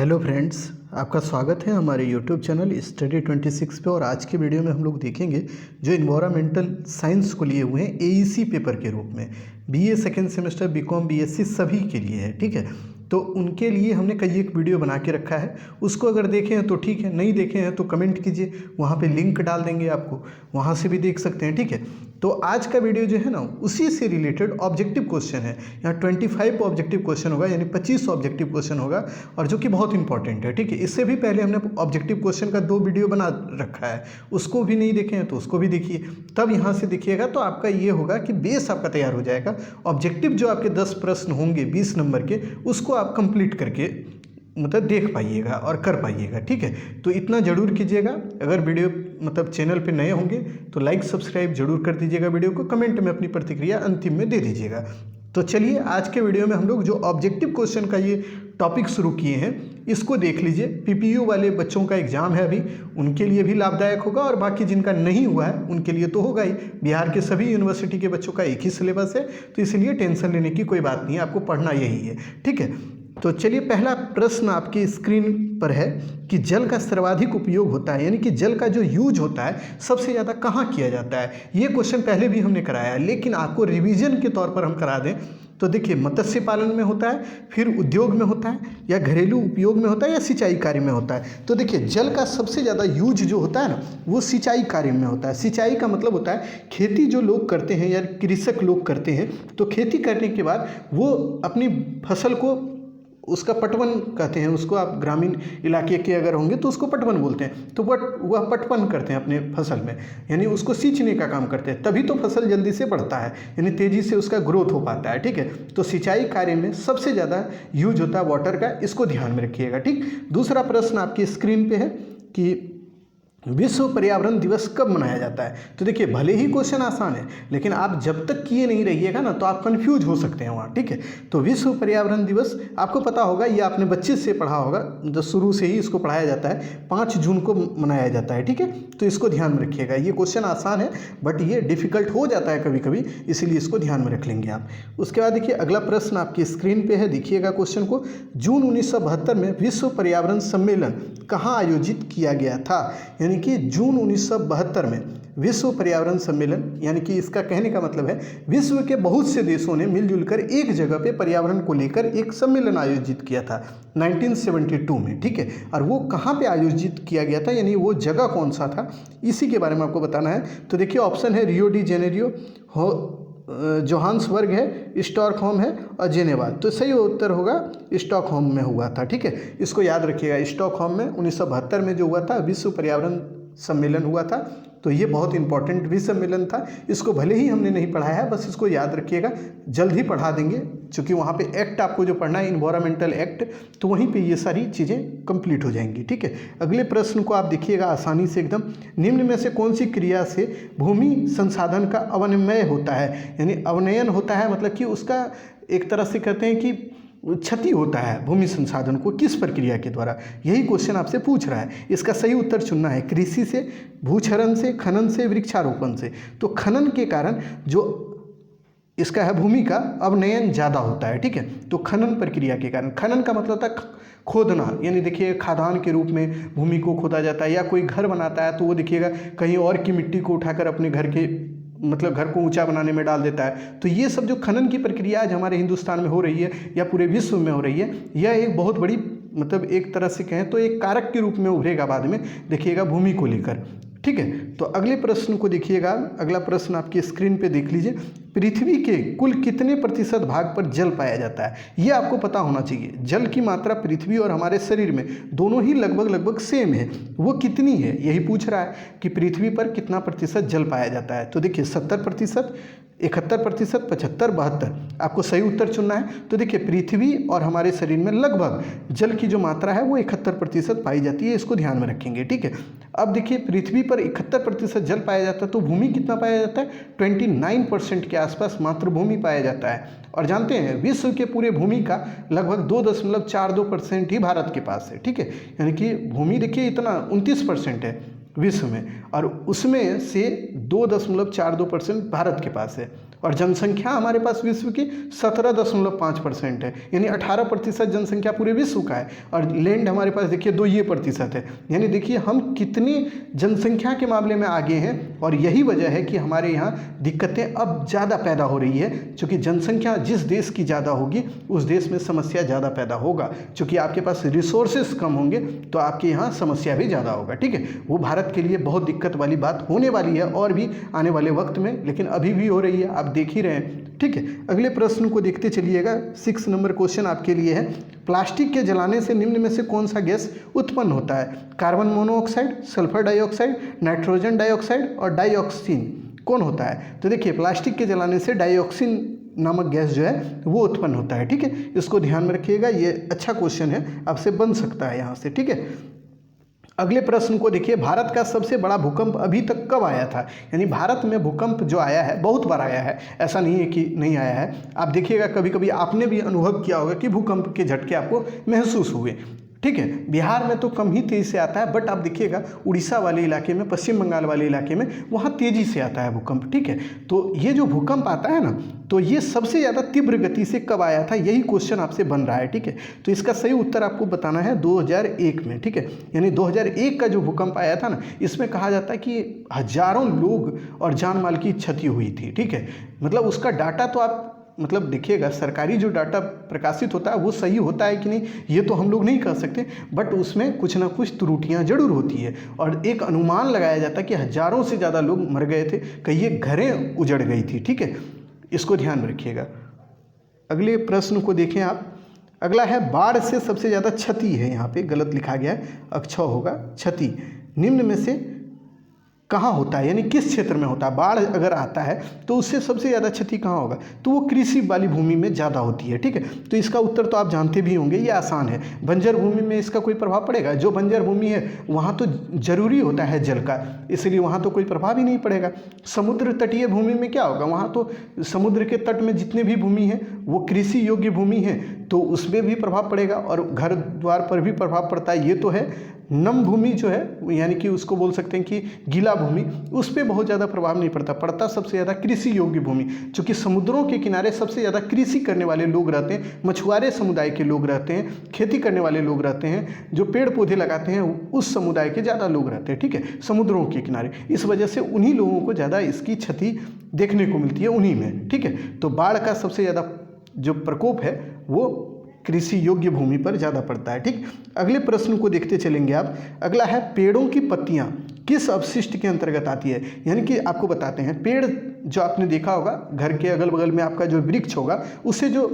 Hello friends, आपका स्वागत है हमारे यूट्यूब चैनल स्टडी 26 पे। और आज के वीडियो में हम लोग देखेंगे जो इन्वायरमेंटल साइंस को लिए हुए हैं एईसी पेपर के रूप में। BA second semester, BCom, BSc सभी के लिए है, ठीक है। तो उनके लिए हमने कई एक वीडियो बना के रखा है, उसको अगर देखे हैं तो ठीक है, नहीं देखे हैं तो कमेंट कीजिए, वहाँ पे लिंक डाल देंगे आपको, वहाँ से भी देख सकते हैं, ठीक है। तो आज का वीडियो जो है ना, उसी से रिलेटेड ऑब्जेक्टिव क्वेश्चन है। यहाँ 25 ऑब्जेक्टिव क्वेश्चन होगा, यानी 25 ऑब्जेक्टिव क्वेश्चन होगा, और जो कि बहुत इंपॉर्टेंट है, ठीक है। इससे भी पहले हमने ऑब्जेक्टिव क्वेश्चन का 2 वीडियो बना रखा है, उसको भी नहीं देखे हैं तो उसको भी देखिए, तब यहाँ से देखिएगा तो आपका ये होगा कि बेस आपका तैयार हो जाएगा। ऑब्जेक्टिव जो आपके 10 प्रश्न होंगे 20 नंबर के, उसको आप कंप्लीट करके मतलब देख पाइएगा और कर पाइएगा, ठीक है। तो इतना ज़रूर कीजिएगा। अगर वीडियो मतलब चैनल पे नए होंगे तो लाइक सब्सक्राइब जरूर कर दीजिएगा, वीडियो को कमेंट में अपनी प्रतिक्रिया अंतिम में दे दीजिएगा। तो चलिए आज के वीडियो में हम लोग जो ऑब्जेक्टिव क्वेश्चन का ये टॉपिक शुरू किए हैं, इसको देख लीजिए। पीपीयू वाले बच्चों का एग्जाम है अभी, उनके लिए भी लाभदायक होगा, और बाकी जिनका नहीं हुआ है उनके लिए तो होगा ही। बिहार के सभी यूनिवर्सिटी के बच्चों का एक ही सिलेबस है, तो इसलिए टेंशन लेने की कोई बात नहीं है, आपको पढ़ना यही है, ठीक है। तो चलिए, पहला प्रश्न आपकी स्क्रीन पर है कि जल का सर्वाधिक उपयोग होता है, यानी कि जल का जो यूज होता है सबसे ज़्यादा कहाँ किया जाता है। ये क्वेश्चन पहले भी हमने कराया है, लेकिन आपको रिवीजन के तौर पर हम करा दें तो देखिए, मत्स्य पालन में होता है, फिर उद्योग में होता है, या घरेलू उपयोग में होता है, या सिंचाई कार्य में होता है। तो देखिए, जल का सबसे ज़्यादा यूज जो होता है ना, वो सिंचाई कार्य में होता है। सिंचाई का मतलब होता है खेती जो लोग करते हैं या कृषक लोग करते हैं, तो खेती करने के बाद वो अपनी फसल को, उसका पटवन कहते हैं उसको, आप ग्रामीण इलाके के अगर होंगे तो उसको पटवन बोलते हैं। तो वह पटवन करते हैं अपने फसल में, यानी उसको सींचने का काम करते हैं, तभी तो फसल जल्दी से बढ़ता है, यानी तेज़ी से उसका ग्रोथ हो पाता है, ठीक है। तो सिंचाई कार्य में सबसे ज़्यादा यूज होता है वाटर का, इसको ध्यान में रखिएगा, ठीक। दूसरा प्रश्न आपकी स्क्रीन पे है कि विश्व पर्यावरण दिवस कब मनाया जाता है। तो देखिए, भले ही क्वेश्चन आसान है, लेकिन आप जब तक किए नहीं रहिएगा ना तो आप कंफ्यूज हो सकते हैं वहाँ, ठीक है। तो विश्व पर्यावरण दिवस आपको पता होगा, ये आपने बच्चे से पढ़ा होगा, जो शुरू से ही इसको पढ़ाया जाता है, 5 जून को मनाया जाता है, ठीक है। तो इसको ध्यान में रखिएगा। ये क्वेश्चन आसान है बट ये डिफिकल्ट हो जाता है कभी कभी, इसीलिए इसको ध्यान में रख लेंगे आप। उसके बाद देखिए, अगला प्रश्न आपकी स्क्रीन पर है, देखिएगा क्वेश्चन को। जून 1972 में विश्व पर्यावरण सम्मेलन कहाँ आयोजित किया गया था। यानी कि जून 1972 में विश्व पर्यावरण सम्मेलन, यानी कि इसका कहने का मतलब है विश्व के बहुत से देशों ने मिलजुल कर एक जगह पे पर्यावरण को लेकर एक सम्मेलन आयोजित किया था 1972 में, ठीक है। और वो कहाँ पे आयोजित किया गया था, यानी वो जगह कौन सा था, इसी के बारे में आपको बताना है। तो देखिए, ऑप्शन है रियो डी जेनेरियो, जोहान्सबर्ग है, स्टॉकहोम है, और जेनेवा। तो सही उत्तर होगा स्टॉकहोम में हुआ था, ठीक है। इसको याद रखिएगा, स्टॉकहोम में 1972 में जो हुआ था विश्व पर्यावरण सम्मेलन हुआ था। तो ये बहुत इंपॉर्टेंट भी सम्मेलन था, इसको भले ही हमने नहीं पढ़ाया है, बस इसको याद रखिएगा, जल्द ही पढ़ा देंगे, क्योंकि वहाँ पे एक्ट आपको जो पढ़ना है, इन्वायरमेंटल एक्ट, तो वहीं पे ये सारी चीज़ें कंप्लीट हो जाएंगी, ठीक है। अगले प्रश्न को आप देखिएगा आसानी से एकदम। निम्न में से कौन सी क्रिया से भूमि संसाधन का अवनमय होता है। यानी अवनयन होता है मतलब कि उसका एक तरह से कहते हैं कि क्षति होता है भूमि संसाधन को, किस प्रक्रिया के द्वारा, यही क्वेश्चन आपसे पूछ रहा है। इसका सही उत्तर चुनना है, कृषि से, भूक्षरण से, खनन से, वृक्षारोपण से। तो खनन के कारण जो इसका है भूमि का अवनयन ज़्यादा होता है, ठीक है। तो खनन प्रक्रिया के कारण, खनन का मतलब होता है खोदना, यानी देखिए खादान के रूप में भूमि को खोदा जाता है, या कोई घर बनाता है तो वो देखिएगा कहीं और की मिट्टी को उठाकर अपने घर के मतलब घर को ऊंचा बनाने में डाल देता है। तो ये सब जो खनन की प्रक्रिया आज हमारे हिंदुस्तान में हो रही है या पूरे विश्व में हो रही है, यह एक बहुत बड़ी मतलब एक तरह से कहें तो एक कारक के रूप में उभरेगा बाद में, देखिएगा भूमि को लेकर, ठीक है। तो अगले प्रश्न को देखिएगा, अगला प्रश्न आपकी स्क्रीन पे देख लीजिए। पृथ्वी के कुल कितने प्रतिशत भाग पर जल पाया जाता है, ये आपको पता होना चाहिए। जल की मात्रा पृथ्वी और हमारे शरीर में दोनों ही लगभग सेम है, वो कितनी है यही पूछ रहा है कि पृथ्वी पर कितना प्रतिशत जल पाया जाता है। तो देखिए 70%, 71%, 75, 72, आपको सही उत्तर चुनना है। तो देखिए, पृथ्वी और हमारे शरीर में लगभग जल की जो मात्रा है वो 71% पाई जाती है, इसको ध्यान में रखेंगे, ठीक है। अब देखिए, पृथ्वी पर 71% जल पाया जाता है, तो भूमि कितना पाया जाता है, 29% के आसपास मात्र भूमि पाया जाता है। और जानते हैं विश्व के पूरे भूमि का लगभग 2.42% ही भारत के पास है, ठीक है। यानी कि भूमि देखिए इतना 29% है विश्व में, और उसमें से 2.42% भारत के पास है। और जनसंख्या हमारे पास विश्व की 17.5% है, यानी 18% जनसंख्या पूरे विश्व का है। और लैंड हमारे पास देखिए 2% है, यानी देखिए हम कितनी जनसंख्या के मामले में आगे हैं। और यही वजह है कि हमारे यहाँ दिक्कतें अब ज़्यादा पैदा हो रही है, क्योंकि जनसंख्या जिस देश की ज़्यादा होगी उस देश में समस्या ज़्यादा पैदा होगा। क्योंकि आपके पास रिसोर्सेस कम होंगे तो आपके यहाँ समस्या भी ज़्यादा होगा, ठीक है। वो भारत के लिए बहुत दिक्कत वाली बात होने वाली है और भी आने वाले वक्त में, लेकिन अभी भी हो रही है, आप देख ही रहे हैं, ठीक है। अगले प्रश्न को देखते चलिएगा। 6 नंबर क्वेश्चन आपके लिए है, प्लास्टिक के जलाने से निम्न में से कौन सा गैस उत्पन्न होता है? Carbon monoxide, sulphur dioxide, nitrogen dioxide और डाइऑक्सिन कौन होता है? तो देखिए प्लास्टिक के जलाने से डाइऑक्सिन नामक गैस जो है वो उत्पन्न होता है, ठीक है। इसको ध्यान में रखिएगा, ये अच्छा क्वेश्चन है, आपसे बन सकता है यहाँ से, ठीक है। अगले प्रश्न को देखिए, भारत का सबसे बड़ा भूकंप अभी तक कब आया था? यानी भारत में भूकंप जो आया है बहुत बार आया है, ऐसा नहीं है कि नहीं आया है। आप देखिएगा कभी कभी आपने भी अनुभव किया होगा कि भूकंप के झटके आपको महसूस हुए, ठीक है। बिहार में तो कम ही तेज़ी से आता है, बट आप देखिएगा उड़ीसा वाले इलाके में, पश्चिम बंगाल वाले इलाके में, वहाँ तेज़ी से आता है भूकंप, ठीक है। तो ये जो भूकंप आता है ना, तो ये सबसे ज़्यादा तीव्र गति से कब आया था, यही क्वेश्चन आपसे बन रहा है, ठीक है। तो इसका सही उत्तर आपको बताना है 2001 में, ठीक है। यानी 2001 का जो भूकंप आया था ना, इसमें कहा जाता है कि हजारों लोग और जान माल की क्षति हुई थी, ठीक है। मतलब उसका डाटा तो आप मतलब देखिएगा, सरकारी जो डाटा प्रकाशित होता है वो सही होता है कि नहीं ये तो हम लोग नहीं कह सकते, बट उसमें कुछ ना कुछ त्रुटियां जरूर होती है। और एक अनुमान लगाया जाता है कि हजारों से ज़्यादा लोग मर गए थे, कई घरें उजड़ गई थी, ठीक है। इसको ध्यान में रखिएगा। अगले प्रश्न को देखें आप। अगला है, बाढ़ से सबसे ज़्यादा क्षति है, यहाँ पे गलत लिखा गया है, अक्षय होगा क्षति, निम्न में से कहाँ होता है, यानी किस क्षेत्र में होता है? बाढ़ अगर आता है तो उससे सबसे ज़्यादा क्षति कहाँ होगा? तो वो कृषि वाली भूमि में ज़्यादा होती है, ठीक है। तो इसका उत्तर तो आप जानते भी होंगे, ये आसान है। बंजर भूमि में इसका कोई प्रभाव पड़ेगा? जो बंजर भूमि है वहाँ तो जरूरी होता है जल का, इसलिए वहाँ तो कोई प्रभाव ही नहीं पड़ेगा। समुद्र तटीय भूमि में क्या होगा? वहाँ तो समुद्र के तट में जितने भी भूमि है वो कृषि योग्य भूमि है, तो उसमें भी प्रभाव पड़ेगा। और घर द्वार पर भी प्रभाव पड़ता है। ये तो है नम भूमि जो है, यानी कि उसको बोल सकते हैं कि गीला भूमि, उस पर बहुत ज़्यादा प्रभाव नहीं पड़ता सबसे ज़्यादा कृषि योग्य भूमि, चूँकि समुद्रों के किनारे सबसे ज़्यादा कृषि करने वाले लोग रहते हैं, मछुआरे समुदाय के लोग रहते हैं, खेती करने वाले लोग रहते हैं, जो पेड़ पौधे लगाते हैं उस समुदाय के ज़्यादा लोग रहते हैं, ठीक है, समुद्रों के किनारे। इस वजह से उन्हीं लोगों को ज़्यादा इसकी क्षति देखने को मिलती है उन्हीं में, ठीक है। तो बाढ़ का सबसे ज़्यादा जो प्रकोप है वो कृषि योग्य भूमि पर ज़्यादा पड़ता है, ठीक। अगले प्रश्न को देखते चलेंगे आप। अगला है, पेड़ों की पत्तियां किस अपशिष्ट के अंतर्गत आती है? यानी कि आपको बताते हैं, पेड़ जो आपने देखा होगा घर के अगल बगल में आपका जो वृक्ष होगा, उससे जो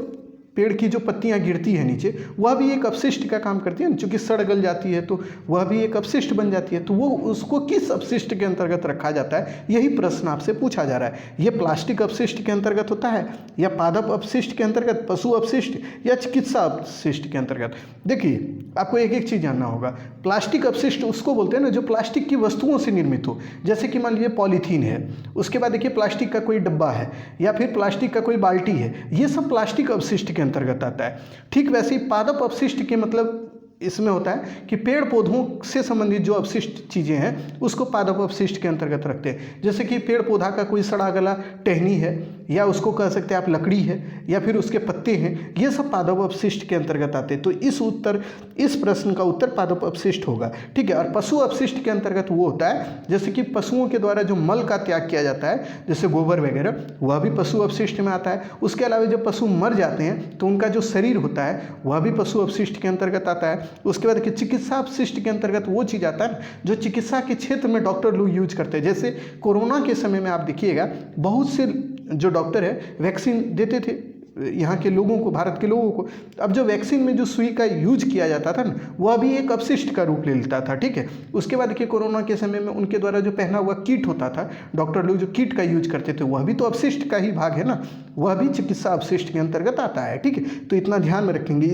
पेड़ की जो पत्तियां गिरती है नीचे, वह भी एक अपशिष्ट का काम करती है, चूँकि सड़ गल जाती है तो वह भी एक अपशिष्ट बन जाती है। तो वो उसको किस अपशिष्ट के अंतर्गत रखा जाता है, यही प्रश्न आपसे पूछा जा रहा है। ये प्लास्टिक अपशिष्ट के अंतर्गत होता है, या पादप अपशिष्ट के अंतर्गत, पशु अपशिष्ट, या चिकित्सा अपशिष्ट के अंतर्गत? देखिए आपको एक एक चीज़ जानना होगा। प्लास्टिक अपशिष्ट उसको बोलते हैं ना जो प्लास्टिक की वस्तुओं से निर्मित हो, जैसे कि मान लीजिए पॉलीथीन है, उसके बाद देखिए प्लास्टिक का कोई डब्बा है, या फिर प्लास्टिक का कोई बाल्टी है, ये सब प्लास्टिक अपशिष्ट के अंतर्गत आता है। ठीक वैसे ही पादप अपशिष्ट के मतलब इसमें होता है कि पेड़ पौधों से संबंधित जो अपशिष्ट चीज़ें हैं उसको पादप अपशिष्ट के अंतर्गत रखते हैं। जैसे कि पेड़ पौधा का कोई सड़ा गला टहनी है, या उसको कह सकते हैं आप लकड़ी है, या फिर उसके पत्ते हैं, ये सब पादप अपशिष्ट के अंतर्गत आते हैं। तो इस प्रश्न का उत्तर पादप अपशिष्ट होगा, ठीक है। और पशु अपशिष्ट के अंतर्गत वो होता है जैसे कि पशुओं के द्वारा जो मल का त्याग किया जाता है, जैसे गोबर वगैरह, वह भी पशु अपशिष्ट में आता है। उसके अलावा जब पशु मर जाते हैं तो उनका जो शरीर होता है वह भी पशु अपशिष्ट के अंतर्गत आता है। उसके बाद चिकित्सा अपशिष्ट के अंतर्गत वो चीज़ आता है जो चिकित्सा के क्षेत्र में डॉक्टर लोग यूज करते हैं। जैसे कोरोना के समय में आप देखिएगा बहुत से जो डॉक्टर है वैक्सीन देते थे यहाँ के लोगों को, भारत के लोगों को। अब जो वैक्सीन में जो सुई का यूज किया जाता था ना, वह भी एक अपशिष्ट का रूप ले लेता था, ठीक है। उसके बाद देखिए कोरोना के समय में उनके द्वारा जो पहना हुआ किट होता था, डॉक्टर लोग जो किट का यूज करते थे, वह भी तो अपशिष्ट का ही भाग है ना, वह भी चिकित्सा अपशिष्ट के अंतर्गत आता है, ठीक है। तो इतना ध्यान में रखेंगे।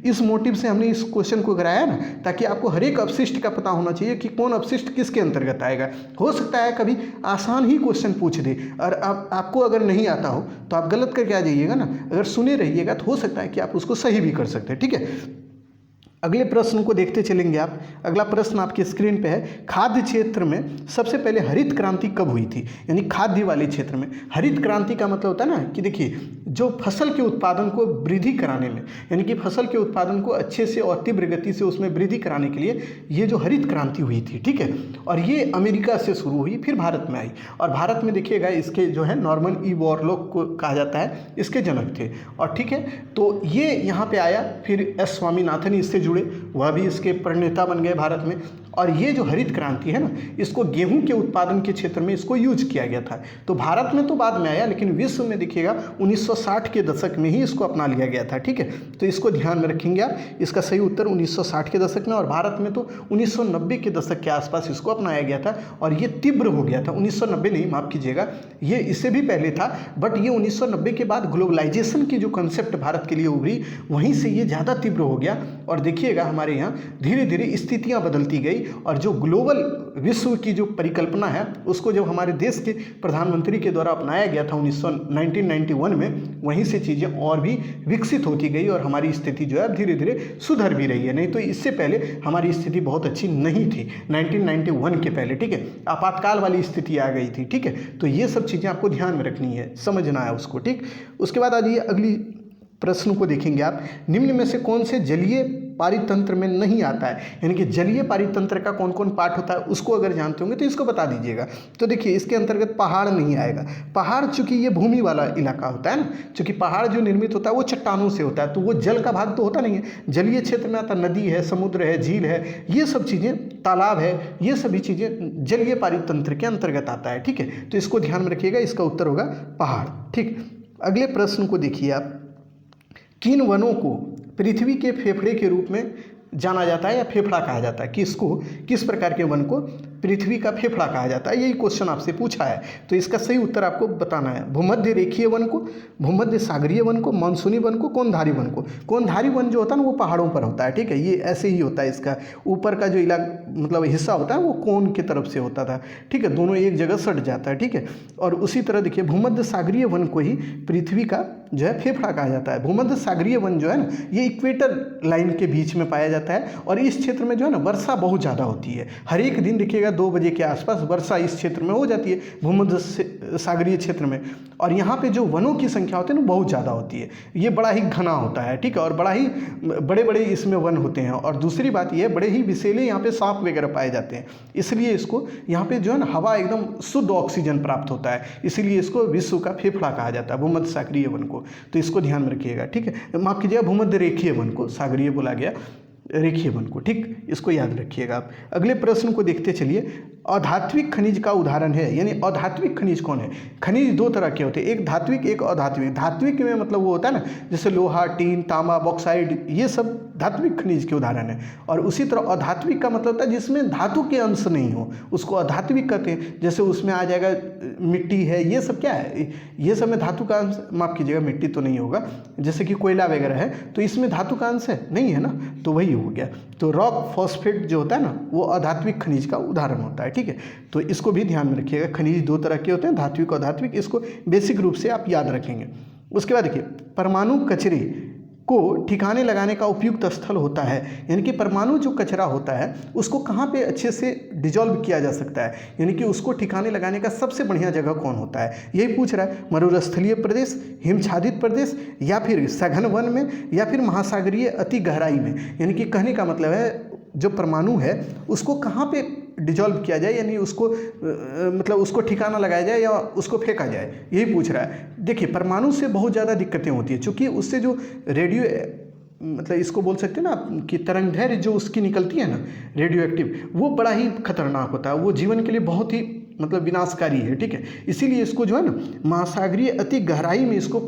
इस मोटिव से हमने इस क्वेश्चन को कराया ना, ताकि आपको हर एक अपशिष्ट का पता होना चाहिए कि कौन अपशिष्ट किसके अंतर्गत आएगा। हो सकता है कभी आसान ही क्वेश्चन पूछ दे, और आपको अगर नहीं आता हो तो आप गलत करके आ जाइएगा ना। अगर सुने रहिएगा तो हो सकता है कि आप उसको सही भी कर सकते हैं, ठीक है। अगले प्रश्न को देखते चलेंगे आप। अगला प्रश्न आपकी स्क्रीन पे है, खाद्य क्षेत्र में सबसे पहले हरित क्रांति कब हुई थी? यानी खाद्य वाले क्षेत्र में हरित क्रांति का मतलब होता है ना कि देखिए, जो फसल के उत्पादन को वृद्धि कराने में, यानी कि फसल के उत्पादन को अच्छे से और तीव्र गति से उसमें वृद्धि कराने के लिए ये जो हरित क्रांति हुई थी, ठीक है। और ये अमेरिका से शुरू हुई, फिर भारत में आई। और भारत में देखिएगा इसके जो है नॉर्मन ई बोरलॉग को कहा जाता है, इसके जनक थे। और ठीक है, तो ये यहाँ पे आया, फिर एस स्वामीनाथन इससे जुड़े, वह भी इसके प्रणेता बन गए भारत में। और ये जो हरित क्रांति है ना, इसको गेहूं के उत्पादन के क्षेत्र में इसको यूज किया गया था। तो भारत में तो बाद में आया, लेकिन विश्व में देखिएगा 1960 के दशक में ही इसको अपना लिया गया था, ठीक है। तो इसको ध्यान में रखेंगे आप। इसका सही उत्तर 1960 के दशक में, और भारत में तो 1990 के दशक के आसपास इसको अपनाया गया था। और ये तीव्र हो गया था, 1990 नहीं, माफ़ कीजिएगा, ये इससे भी पहले था, बट ये 1990 के बाद ग्लोबलाइजेशन की जो कंसेप्ट भारत के लिए उभरी, वहीं से ये ज़्यादा तीव्र हो गया। और देखिएगा हमारे यहाँ धीरे धीरे स्थितियाँ बदलती गई, और जो ग्लोबल विश्व की जो परिकल्पना है उसको जब हमारे देश के प्रधानमंत्री के द्वारा अपनाया गया था 1991 में, वहीं से चीज़ें और भी विकसित होती गई, और हमारी स्थिति जो है धीरे धीरे सुधर भी रही है। नहीं तो इससे पहले हमारी स्थिति बहुत अच्छी नहीं थी, 1991 के पहले, ठीक है। आपातकाल वाली स्थिति आ गई थी, ठीक है। तो ये सब चीज़ें आपको ध्यान में रखनी है, समझना है उसको, ठीक। उसके बाद आ जाइए अगली प्रश्न को देखेंगे आप। निम्न में से कौन से जलीय पारितंत्र में नहीं आता है? यानी कि जलीय पारितंत्र का कौन कौन पार्ट होता है उसको अगर जानते होंगे तो इसको बता दीजिएगा। तो देखिए, इसके अंतर्गत पहाड़ नहीं आएगा। पहाड़ चूंकि ये भूमि वाला इलाका होता है ना, चूंकि पहाड़ जो निर्मित होता है वो चट्टानों से होता है, तो वो जल का भाग तो होता नहीं है। जलीय क्षेत्र में आता नदी है, समुद्र है, झील है, ये सब चीज़ें, तालाब है, ये सभी चीज़ें जलीय पारितंत्र के अंतर्गत आता है, ठीक है। तो इसको ध्यान में रखिएगा, इसका उत्तर होगा पहाड़, ठीक। अगले प्रश्न को देखिए आप। किन वनों को पृथ्वी के फेफड़े के रूप में जाना जाता है या फेफड़ा कहा जाता है? किसको, किस प्रकार के वन को पृथ्वी का फेफड़ा कहा जाता है? यही क्वेश्चन आपसे पूछा है, तो इसका सही उत्तर आपको बताना है। भूमध्य रेखीय वन को, भूमध्य सागरीय वन को, मानसूनी वन को, कोनधारी वन को। कोनधारी वन जो होता है ना वो पहाड़ों पर होता है, ठीक है। ये ऐसे ही होता है, इसका ऊपर का जो मतलब हिस्सा होता है वो कोन की तरफ से होता था, ठीक है। दोनों एक जगह सट जाता है, ठीक है। और उसी तरह देखिए, भूमध्य सागरीय वन को ही पृथ्वी का जो है फेफड़ा कहा जाता है। भूमध्य सागरीय वन जो है ना, ये इक्वेटर लाइन के बीच में पाया जाता है, और इस क्षेत्र में जो है ना वर्षा बहुत ज़्यादा होती है। हर एक दिन देखिएगा 2 बजे के आसपास वर्षा इस क्षेत्र में हो जाती है, भूमध्य सागरीय क्षेत्र में। और यहाँ पे जो वनों की संख्या होती है ना बहुत ज़्यादा होती है। ये बड़ा ही घना होता है, ठीक है, और बड़ा ही बड़े बड़े इसमें वन होते हैं। और दूसरी बात ये, बड़े ही विषैले यहाँ पे सांप वगैरह पाए जाते हैं, इसलिए इसको यहाँ पे जो है ना हवा एकदम शुद्ध ऑक्सीजन प्राप्त होता है, इसीलिए इसको विश्व का फेफड़ा कहा जाता है, भूमध्य सागरीय वन को। तो इसको ध्यान में रखिएगा, ठीक है। माफ कीजिएगा, भूमध्य रेखीय वन को, सागरीय बोला गया, रेखीय वन को, ठीक। इसको याद रखिएगा आप। अगले प्रश्न को देखते चलिए। अधात्विक खनिज का उदाहरण है, यानी अधात्विक खनिज कौन है? खनिज 2 तरह के होते हैं, एक धात्विक, एक अधात्विक। धात्विक में मतलब वो होता है ना, जैसे लोहा, टीन, तांबा, बॉक्साइड, ये सब धात्विक खनिज के उदाहरण है। और उसी तरह अधात्विक का मतलब होता है जिसमें धातु के अंश नहीं हो, उसको अधात्विक कहते हैं। जैसे उसमें आ जाएगा मिट्टी है, ये सब क्या है, ये सब में धातु का अंश, माफ कीजिएगा मिट्टी तो नहीं होगा, जैसे कि कोयला वगैरह है, तो इसमें धातु का अंश है नहीं, है ना, तो वही हो गया। तो रॉक फॉस्फेट जो होता है ना, वो अधात्विक खनिज का उदाहरण होता है, ठीक है। तो इसको भी ध्यान में रखिएगा। खनिज 2 तरह के होते हैं, धात्विक और अधात्विक, इसको बेसिक रूप से आप याद रखेंगे। उसके बाद देखिए, परमाणु कचरे को ठिकाने लगाने का उपयुक्त स्थल होता है, यानी कि परमाणु जो कचरा होता है उसको कहाँ पे अच्छे से डिजॉल्व किया जा सकता है, यानी कि उसको ठिकाने लगाने का सबसे बढ़िया जगह कौन होता है, यही पूछ रहा है। मरुस्थलीय प्रदेश, हिमच्छादित प्रदेश, या फिर सघन वन में, या फिर महासागरीय अति गहराई में। यानी कि कहने का मतलब है जो परमाणु है उसको कहाँ पे डिजॉल्व किया जाए, यानी उसको मतलब उसको ठिकाना लगाया जाए या उसको फेंका जाए, यही पूछ रहा है। देखिए, परमाणु से बहुत ज़्यादा दिक्कतें होती है, क्योंकि उससे जो रेडियो मतलब इसको बोल सकते हैं ना कि तरंगदैर्घ्य जो उसकी निकलती है ना रेडियो एक्टिव, वो बड़ा ही खतरनाक होता है, वो जीवन के लिए बहुत ही मतलब विनाशकारी है, ठीक है। इसीलिए इसको जो है ना महासागरीय अति गहराई में इसको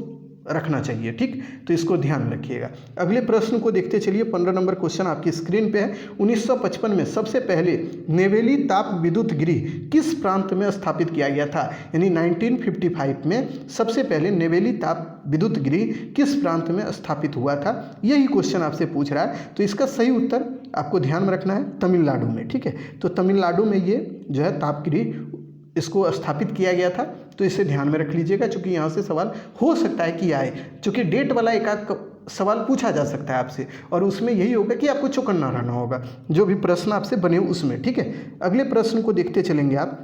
रखना चाहिए, ठीक। तो इसको ध्यान में रखिएगा। अगले प्रश्न को देखते चलिए। 15 नंबर क्वेश्चन आपकी स्क्रीन पे है। 1955 में सबसे पहले नेवेली ताप विद्युत गृह किस प्रांत में स्थापित किया गया था? यानी 1955 में सबसे पहले नेवेली ताप विद्युत गृह किस प्रांत में स्थापित हुआ था, यही क्वेश्चन आपसे पूछ रहा है। तो इसका सही उत्तर आपको ध्यान में रखना है, तमिलनाडु में, ठीक है। तो तमिलनाडु में ये जो है ताप गृह इसको स्थापित किया गया था, तो इसे ध्यान में रख लीजिएगा, चूंकि यहाँ से सवाल हो सकता है कि आए, चूंकि डेट वाला एक सवाल पूछा जा सकता है आपसे, और उसमें यही होगा कि आपको चौकन्ना रहना होगा जो भी प्रश्न आपसे बने उसमें, ठीक है। अगले प्रश्न को देखते चलेंगे आप।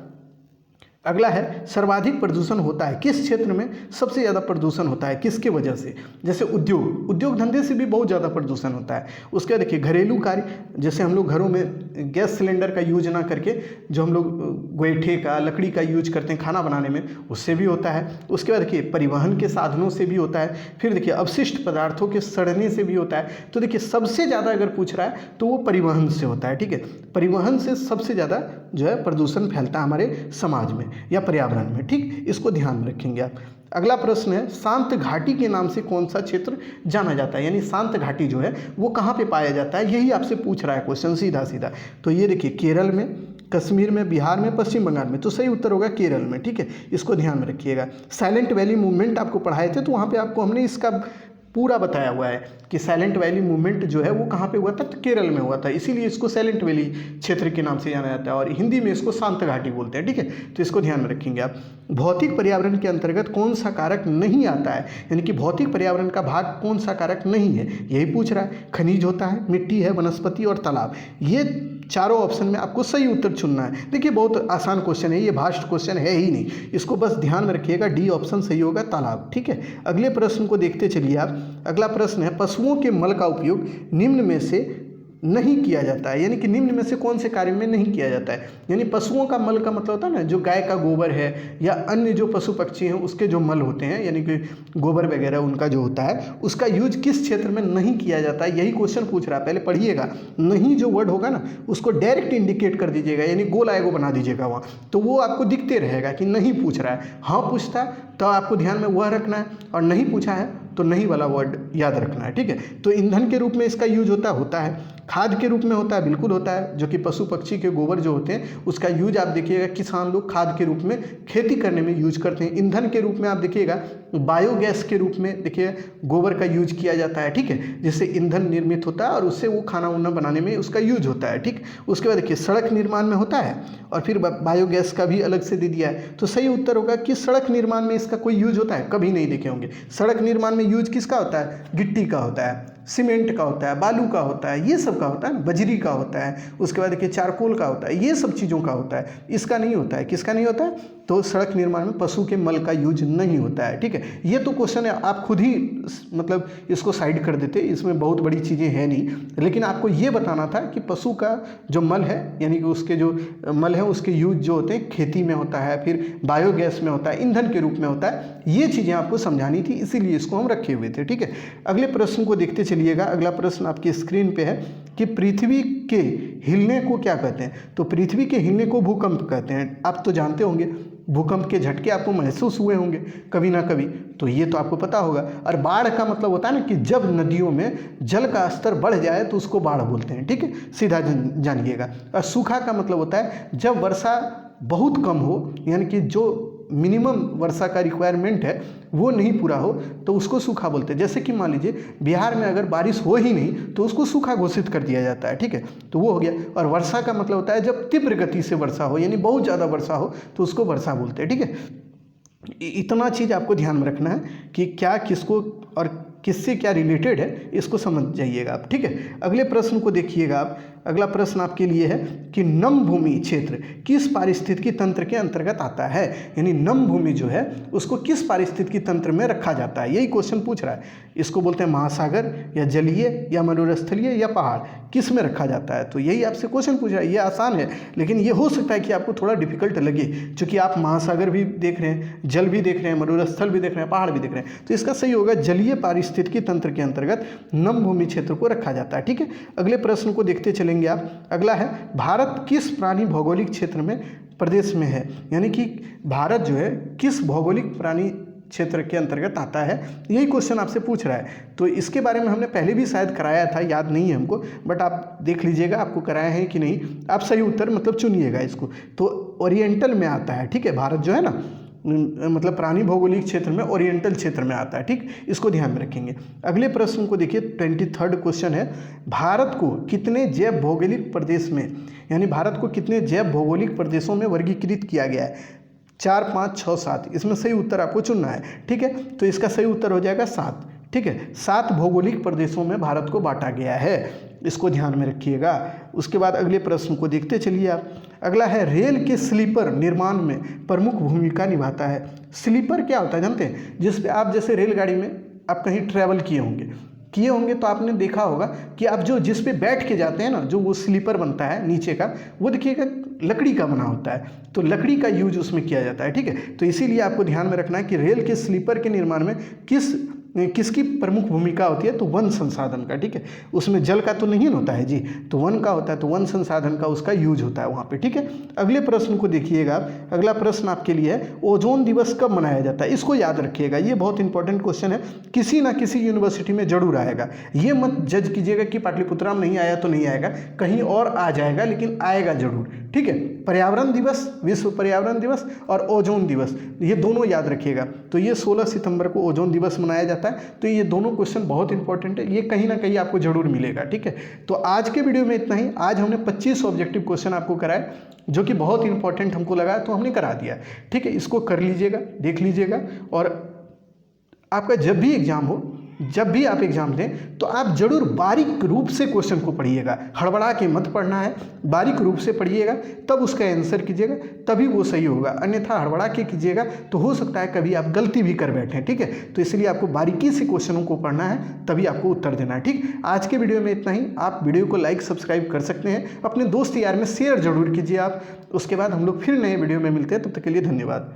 अगला है सर्वाधिक प्रदूषण होता है किस क्षेत्र में, सबसे ज़्यादा प्रदूषण होता है किसके वजह से। जैसे उद्योग धंधे से भी बहुत ज़्यादा प्रदूषण होता है। उसके बाद देखिए घरेलू कार्य, जैसे हम लोग घरों में गैस सिलेंडर का यूज ना करके जो हम लोग गोईठे का, लकड़ी का यूज करते हैं खाना बनाने में, उससे भी होता है। उसके बाद देखिए परिवहन के साधनों से भी होता है। फिर देखिए अवशिष्ट पदार्थों के सड़ने से भी होता है। तो देखिए सबसे ज़्यादा अगर पूछ रहा है तो वो परिवहन से होता है, ठीक है। परिवहन से सबसे ज़्यादा जो है प्रदूषण फैलता है हमारे समाज में या पर्यावरण में, ठीक। इसको ध्यान में रखेंगे आप। अगला प्रश्न है शांत घाटी के नाम से कौन सा क्षेत्र जाना जाता है, यानी शांत घाटी जो है वो कहाँ पे पाया जाता है, यही आपसे पूछ रहा है क्वेश्चन सीधा सीधा। तो ये देखिए केरल में, कश्मीर में, बिहार में, पश्चिम बंगाल में। तो सही उत्तर होगा केरल में, ठीक है। इसको ध्यान में रखिएगा। साइलेंट वैली मूवमेंट आपको पढ़ाए थे तो वहाँ पे आपको हमने इसका पूरा बताया हुआ है कि साइलेंट वैली मूवमेंट जो है वो कहाँ पे हुआ था, तो केरल में हुआ था, इसीलिए इसको साइलेंट वैली क्षेत्र के नाम से जाना जाता है और हिंदी में इसको शांत घाटी बोलते हैं, ठीक है। तो इसको ध्यान में रखेंगे आप। भौतिक पर्यावरण के अंतर्गत कौन सा कारक नहीं आता है, यानी कि भौतिक पर्यावरण का भाग कौन सा कारक नहीं है, यही पूछ रहा है। खनिज होता है, मिट्टी है, वनस्पति और तालाब। ये चारों ऑप्शन में आपको सही उत्तर चुनना है। देखिए बहुत आसान क्वेश्चन है, ये भास्ट क्वेश्चन है ही नहीं, इसको बस ध्यान में रखिएगा। डी ऑप्शन सही होगा, तालाब, ठीक है। अगले प्रश्न को देखते चलिए आप। अगला प्रश्न है पशुओं के मल का उपयोग निम्न में से नहीं किया जाता है, यानी कि निम्न में से कौन से कार्य में नहीं किया जाता है। यानी पशुओं का मल का मतलब होता है ना, जो गाय का गोबर है या अन्य जो पशु पक्षी हैं उसके जो मल होते हैं, यानी कि गोबर वगैरह उनका जो होता है, उसका यूज किस क्षेत्र में नहीं किया जाता है, यही क्वेश्चन पूछ रहा है। पहले पढ़िएगा, नहीं जो वर्ड होगा ना उसको डायरेक्ट इंडिकेट कर दीजिएगा, यानी गोल आएगो बना दीजिएगा वहाँ, तो वो आपको दिखते रहेगा कि नहीं पूछ रहा है। हाँ पूछता है तो आपको ध्यान में वह रखना है, और नहीं पूछा है तो नहीं वाला वर्ड याद रखना है, ठीक है। तो ईंधन के रूप में इसका यूज होता है। खाद के रूप में होता है, बिल्कुल होता है, जो कि पशु पक्षी के गोबर जो होते हैं उसका यूज आप देखिएगा किसान लोग खाद के रूप में खेती करने में यूज करते हैं। ईंधन के रूप में आप देखिएगा बायोगैस के रूप में देखिए गोबर का यूज किया जाता है, ठीक है, जिससे ईंधन निर्मित होता है और उससे वो खाना उना बनाने में उसका यूज होता है, ठीक। उसके बाद देखिए सड़क निर्माण में होता है, और फिर बायोगैस का भी अलग से दे दिया है। तो सही उत्तर होगा कि सड़क निर्माण में इसका कोई यूज होता है, कभी नहीं देखे होंगे। सड़क निर्माण में यूज किसका होता है, गिट्टी का होता है, सीमेंट का होता है, बालू का होता है, ये सब का होता है, बजरी का होता है, उसके बाद देखिए चारकोल का होता है, ये सब चीज़ों का होता है, इसका नहीं होता है। किसका नहीं होता है, तो सड़क निर्माण में पशु के मल का यूज नहीं होता है, ठीक है। ये तो क्वेश्चन है, आप खुद ही मतलब इसको साइड कर देते, इसमें बहुत बड़ी चीज़ें हैं नहीं, लेकिन आपको ये बताना था कि पशु का जो मल है, यानी कि उसके जो मल है उसके यूज जो होते हैं खेती में होता है, फिर बायोगैस में होता है, ईंधन के रूप में होता है, ये चीज़ें आपको समझानी थी, इसीलिए इसको हम रखे हुए थे, ठीक है। अगले प्रश्न को देखते चलिएगा। अगला प्रश्न आपकी स्क्रीन पे है कि पृथ्वी के हिलने को क्या कहते हैं। तो पृथ्वी के हिलने को भूकंप कहते हैं। आप तो जानते होंगे, भूकंप के झटके आपको महसूस हुए होंगे कभी ना कभी, तो ये तो आपको पता होगा। और बाढ़ का मतलब होता है ना कि जब नदियों में जल का स्तर बढ़ जाए तो उसको बाढ़ बोलते हैं, ठीक है, सीधा जानिएगा। और सूखा का मतलब होता है जब वर्षा बहुत कम हो, यानी कि जो मिनिमम वर्षा का रिक्वायरमेंट है वो नहीं पूरा हो तो उसको सूखा बोलते हैं। जैसे कि मान लीजिए बिहार में अगर बारिश हो ही नहीं तो उसको सूखा घोषित कर दिया जाता है, ठीक है, तो वो हो गया। और वर्षा का मतलब होता है जब तीव्र गति से वर्षा हो, यानी बहुत ज़्यादा वर्षा हो तो उसको वर्षा बोलते हैं, ठीक है। इतना चीज़ आपको ध्यान में रखना है कि क्या किसको और किससे क्या रिलेटेड है, इसको समझ जाइएगा आप, ठीक है। अगले प्रश्न को देखिएगा आप। अगला प्रश्न आपके लिए है कि नम भूमि क्षेत्र किस पारिस्थितिकी तंत्र के अंतर्गत आता है, यानी नम भूमि जो है उसको किस पारिस्थितिकी तंत्र में रखा जाता है, यही क्वेश्चन पूछ रहा है। इसको बोलते हैं महासागर या जलीय या मरुस्थलीय या पहाड़, किस में रखा जाता है, तो यही आपसे क्वेश्चन पूछ रहा है। ये आसान है, लेकिन ये हो सकता है कि आपको थोड़ा डिफिकल्ट लगे, क्योंकि आप महासागर भी देख रहे हैं, जल भी देख रहे हैं, मरुस्थल भी देख रहे हैं, पहाड़ भी देख रहे हैं। तो इसका सही होगा जलीय पारिस्थितिकी तंत्र के अंतर्गत नम भूमि क्षेत्र को रखा जाता है, ठीक है। अगले प्रश्न को देखते चलेंगे आप। अगला है भारत किस प्राणी भौगोलिक क्षेत्र में प्रदेश में है, यानी कि भारत जो है किस भौगोलिक प्राणी क्षेत्र के अंतर्गत आता है, यही क्वेश्चन आपसे पूछ रहा है। तो इसके बारे में हमने पहले भी शायद कराया था, याद नहीं है हमको, बट आप देख लीजिएगा आपको कराया है कि नहीं, आप सही उत्तर मतलब चुनिएगा इसको। तो ओरिएंटल में आता है, ठीक है, भारत जो है ना मतलब प्राणी भौगोलिक क्षेत्र में ओरिएंटल क्षेत्र में आता है, ठीक, इसको ध्यान में रखेंगे। अगले प्रश्न को देखिए, 23rd क्वेश्चन है, भारत को कितने जैव भौगोलिक प्रदेश में, यानी भारत को कितने जैव भौगोलिक प्रदेशों में वर्गीकृत किया गया है, 4, 5, 6, 7, इसमें सही उत्तर आपको चुनना है, ठीक है। तो इसका सही उत्तर हो जाएगा 7, ठीक है, 7 भौगोलिक प्रदेशों में भारत को बांटा गया है, इसको ध्यान में रखिएगा। उसके बाद अगले प्रश्न को देखते चलिए आप। अगला है रेल के स्लीपर निर्माण में प्रमुख भूमिका निभाता है। स्लीपर क्या होता है जानते हैं? जिस पे आप जैसे रेलगाड़ी में आप कहीं ट्रैवल किए होंगे तो आपने देखा होगा कि आप जो जिस पे बैठ के जाते हैं ना, जो वो स्लीपर बनता है नीचे का, वो देखिएगा लकड़ी का बना होता है, तो लकड़ी का यूज उसमें किया जाता है। ठीक है, तो इसीलिए आपको ध्यान में रखना है कि रेल के स्लीपर के निर्माण में किसकी प्रमुख भूमिका होती है, तो वन संसाधन का। ठीक है, उसमें जल का तो नहीं होता है जी, तो वन का होता है, तो वन संसाधन का उसका यूज होता है वहाँ पे। ठीक है, अगले प्रश्न को देखिएगा। अगला प्रश्न आपके लिए है ओजोन दिवस कब मनाया जाता है? इसको याद रखिएगा, ये बहुत इंपॉर्टेंट क्वेश्चन है, किसी ना किसी यूनिवर्सिटी में जरूर आएगा। ये मत जज कीजिएगा कि पाटलिपुत्रा में नहीं आया तो नहीं आएगा, कहीं और आ जाएगा, लेकिन आएगा जरूर। ठीक है, पर्यावरण दिवस, विश्व पर्यावरण दिवस और ओजोन दिवस, ये दोनों याद रखिएगा। तो ये 16 सितंबर को ओजोन दिवस मनाया जाता है। तो ये दोनों क्वेश्चन बहुत इंपॉर्टेंट है, ये कहीं ना कहीं आपको जरूर मिलेगा। ठीक है, तो आज के वीडियो में इतना ही। आज हमने 25 ऑब्जेक्टिव क्वेश्चन आपको कराए, जो कि बहुत इंपॉर्टेंट हमको लगा, तो हमने करा दिया। ठीक है, इसको कर लीजिएगा, देख लीजिएगा, और आपका जब भी एग्जाम हो, जब भी आप एग्जाम दें, तो आप जरूर बारीक रूप से क्वेश्चन को पढ़िएगा, हड़बड़ा के मत पढ़ना है, बारीक रूप से पढ़िएगा, तब उसका आंसर कीजिएगा, तभी वो सही होगा। अन्यथा हड़बड़ा के कीजिएगा तो हो सकता है कभी आप गलती भी कर बैठें। ठीक है, तो इसलिए आपको बारीकी से क्वेश्चनों को पढ़ना है, तभी आपको उत्तर देना है। ठीक, आज के वीडियो में इतना ही। आप वीडियो को लाइक सब्सक्राइब कर सकते हैं, अपने दोस्त यार में शेयर जरूर कीजिए आप। उसके बाद हम लोग फिर नए वीडियो में मिलते हैं, तब तक के लिए धन्यवाद।